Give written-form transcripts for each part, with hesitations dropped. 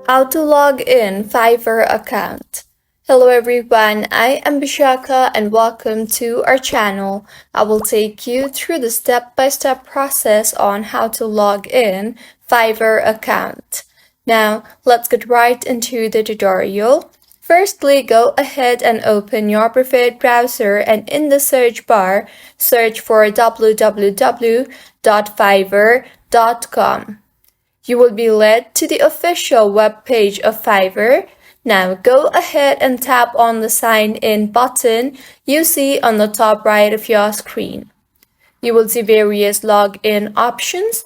How to log in Fiverr account. Hello everyone, I am Bishaka and welcome to our channel. I will take you through the step-by-step process on how to log in Fiverr account. Now, let's get right into the tutorial. Firstly, go ahead and open your preferred browser and in the search bar, search for www.fiverr.com. You will be led to the official web page of Fiverr. Now go ahead and tap on the sign in button you see on the top right of your screen. You will see various login options.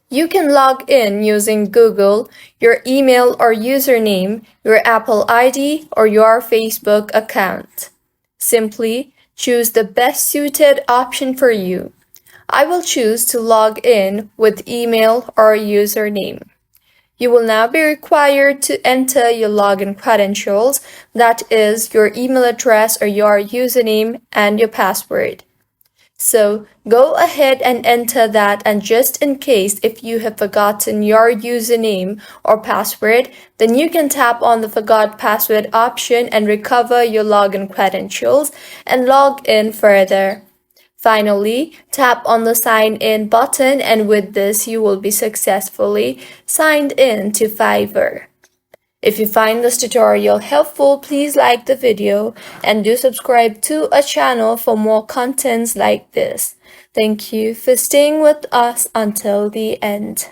You can log in using Google, your email or username, your Apple ID, or your Facebook account. Simply choose the best suited option for you. I will choose to log in with email or username. You will now be required to enter your login credentials, that is, your email address or your username and your password. So go ahead and enter that, and just in case if you have forgotten your username or password, then you can tap on the forgot password option and recover your login credentials and log in further. Finally, tap on the sign in button and with this you will be successfully signed in to Fiverr. If you find this tutorial helpful, please like the video and do subscribe to our channel for more contents like this. Thank you for staying with us until the end.